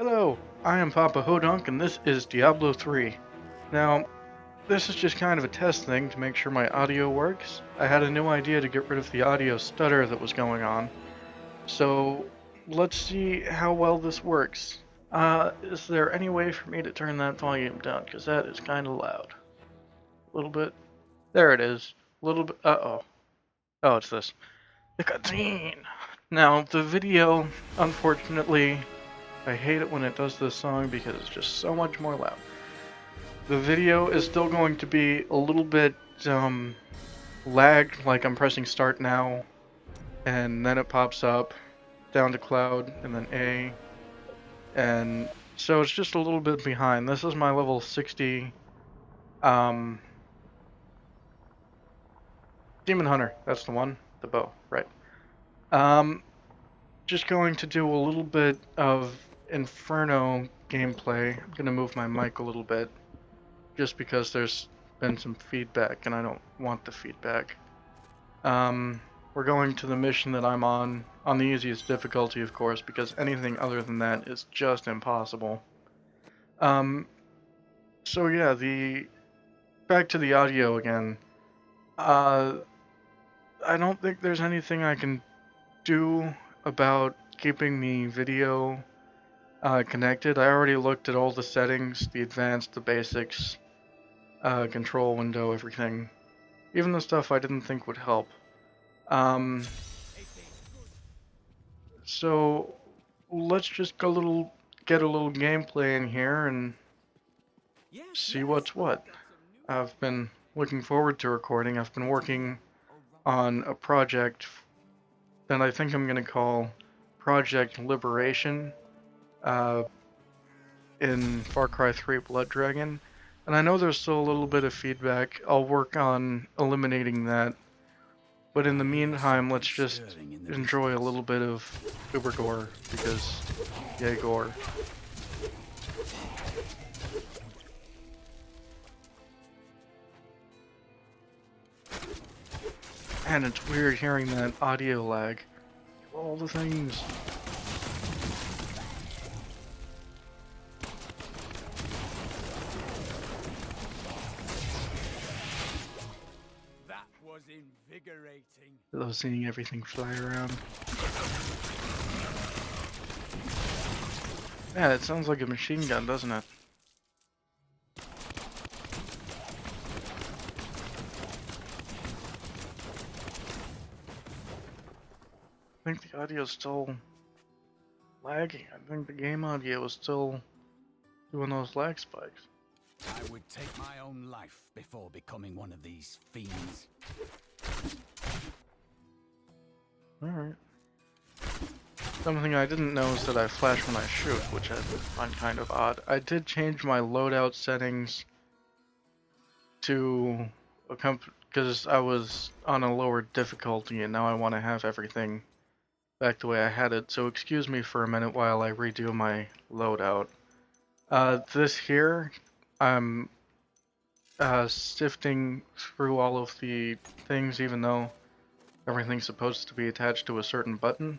Hello, I am Papa Hodunk and this is Diablo 3. Now, this is just kind of a test thing to make sure my audio works. I had a new idea to get rid of the audio stutter that was going on. So, let's see how well this works. Is there any way for me to turn that volume down? Because that is kind of loud. A little bit. There it is. A little bit. Uh-oh. Oh, it's this. The cutscene! Now, the video, unfortunately, I hate it when it does this song because it's just so much more loud. The video is still going to be a little bit lagged, like I'm pressing start now, and then it pops up, down to cloud, and then A, and so it's just a little bit behind. This is my level 60 Demon Hunter, that's the one, the bow, right. Just going to do a little bit of Inferno gameplay. I'm gonna move my mic a little bit, just because there's been some feedback and I don't want the feedback. We're going to the mission that I'm on the easiest difficulty, of course, because anything other than that is just impossible. So yeah, back to the audio again. I don't think there's anything I can do about keeping the video connected. I already looked at all the settings, the advanced, the basics, control window, everything. Even the stuff I didn't think would help. So let's just get a little gameplay in here and see what's what. I've been looking forward to recording. I've been working on a project that I think I'm gonna call Project Liberation in Far Cry 3 Blood Dragon. And I know there's still a little bit of feedback. I'll work on eliminating that. But in the meantime, let's just enjoy a little bit of uber gore, because yay gore. And it's weird hearing that audio lag. All the things. That was invigorating. I love seeing everything fly around. Yeah, it sounds like a machine gun, doesn't it? I think the audio's still lagging. I think the game audio is still doing those lag spikes. I would take my own life before becoming one of these fiends. Alright. Something I didn't know is that I flash when I shoot, which I find kind of odd. I did change my loadout settings to because I was on a lower difficulty and now I want to have everything back the way I had it, so excuse me for a minute while I redo my loadout. This here, I'm sifting through all of the things even though everything's supposed to be attached to a certain button.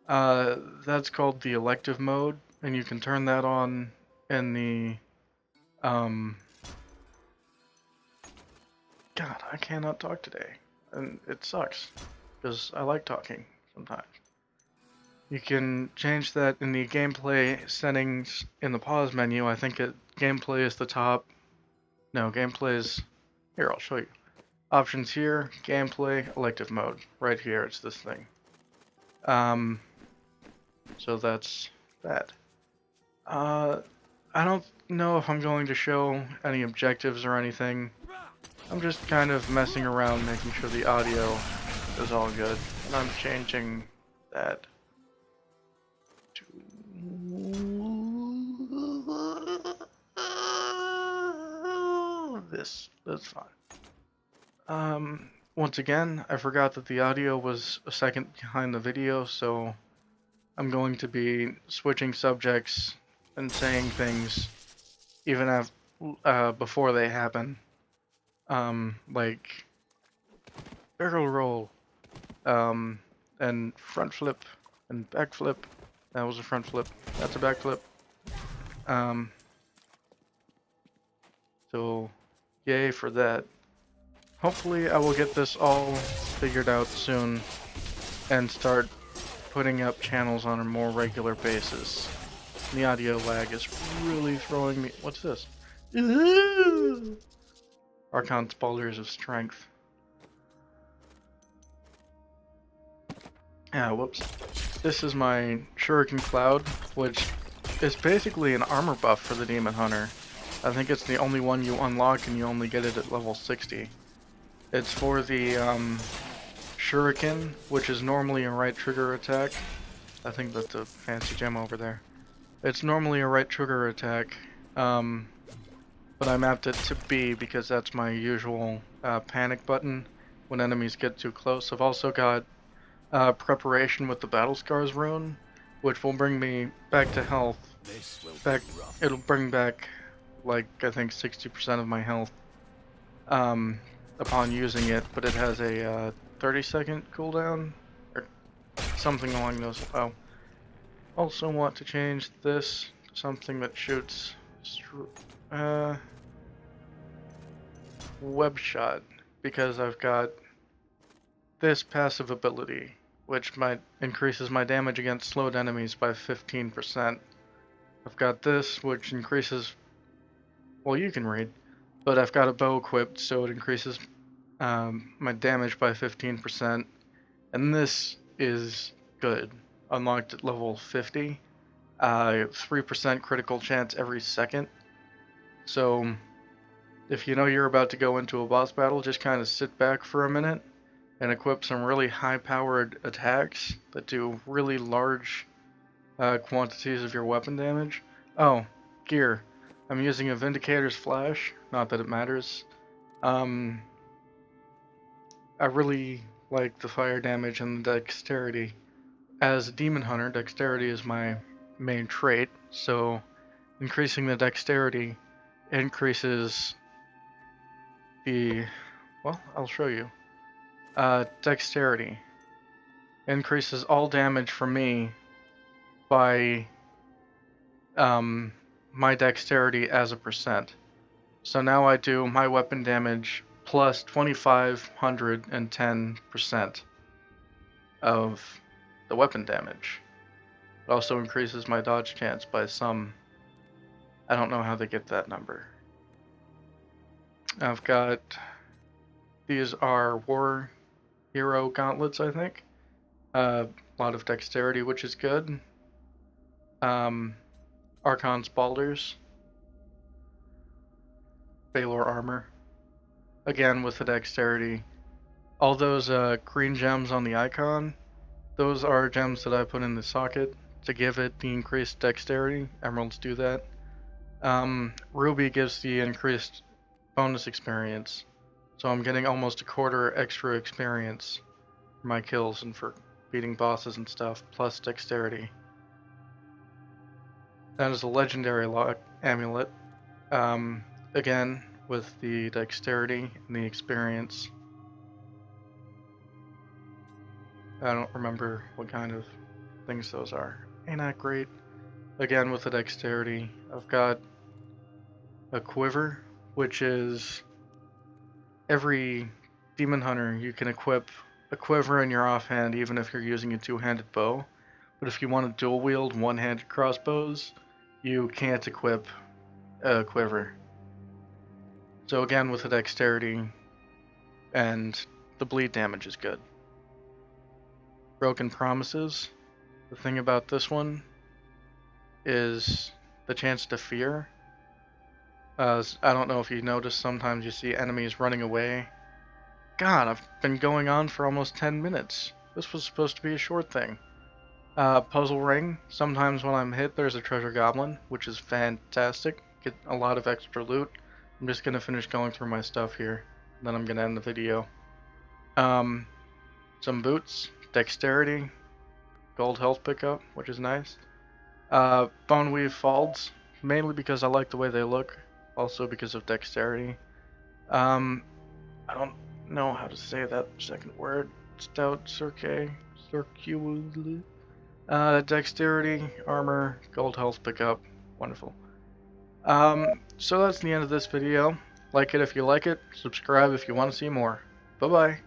That's called the elective mode, and you can turn that on in the, God, I cannot talk today, and it sucks, because I like talking sometimes. You can change that in the gameplay settings in the pause menu. I think gameplay is the top. No, gameplay is... Here, I'll show you. Options here, gameplay, elective mode. Right here, it's this thing. So that's that. I don't know if I'm going to show any objectives or anything. I'm just kind of messing around, making sure the audio is all good. And I'm changing that to... this. That's fine. Once again, I forgot that the audio was a second behind the video, so I'm going to be switching subjects and saying things even before they happen. Like barrel roll, and front flip and back flip. That was a front flip. That's a back flip. Um, so, yay for that. Hopefully I will get this all figured out soon and start putting up channels on a more regular basis. The audio lag is really throwing me. What's this? Archon Spalders of Strength. Ah, whoops. This is my Shuriken Cloud, which is basically an armor buff for the Demon Hunter. I think it's the only one you unlock and you only get it at level 60. It's for the Shuriken, which is normally a right trigger attack. I think that's a fancy gem over there. It's normally a right trigger attack, but I mapped it to B because that's my usual panic button when enemies get too close. I've also got preparation with the Battle Scars rune, which will bring me back to health. It'll bring back, like, I think 60% of my health upon using it, but it has a 30-second cooldown, or something along those. Oh, also want to change this to something that shoots web shot, because I've got this passive ability, which increases my damage against slowed enemies by 15%. I've got this, which increases, well, you can read, but I've got a bow equipped, so it increases my damage by 15%, and this is good. Unlocked at level 50, 3% critical chance every second. So if you know you're about to go into a boss battle, just kind of sit back for a minute and equip some really high-powered attacks that do really large quantities of your weapon damage. Oh, gear. I'm using a Vindicator's Flash, not that it matters. I really like the fire damage and the dexterity. As a demon hunter, dexterity is my main trait, so increasing the dexterity increases the, well, I'll show you. Dexterity increases all damage for me by my dexterity as a percent. So now I do my weapon damage plus 2510% of the weapon damage. It also increases my dodge chance by some. I don't know how they get that number. I've got, these are war hero gauntlets, I think. A lot of dexterity, which is good. Archon Spalders. Balor armor. Again, with the dexterity. All those green gems on the icon, those are gems that I put in the socket to give it the increased dexterity. Emeralds do that. Ruby gives the increased bonus experience. So I'm getting almost a quarter extra experience for my kills and for beating bosses and stuff, plus dexterity. That is a legendary amulet. Again, with the dexterity and the experience. I don't remember what kind of things those are. Ain't that great? Again, with the dexterity, I've got a quiver, which is every demon hunter you can equip a quiver in your offhand even if you're using a two-handed bow. But if you want to dual wield one-handed crossbows, you can't equip a quiver. So again, with the dexterity and the bleed damage is good. Broken Promises. The thing about this one is the chance to fear. I don't know if you noticed, sometimes you see enemies running away. God, I've been going on for almost 10 minutes. This was supposed to be a short thing. Puzzle Ring. Sometimes when I'm hit, there's a treasure goblin, which is fantastic. Get a lot of extra loot. I'm just gonna finish going through my stuff here, and then I'm gonna end the video. Some boots, dexterity, gold health pickup, which is nice. Bone Weave Folds, mainly because I like the way they look, also because of dexterity. I don't know how to say that second word. Stout Cirque. Dexterity, armor, gold health pickup. Wonderful. So that's the end of this video. Like it if you like it, subscribe if you want to see more. Bye bye.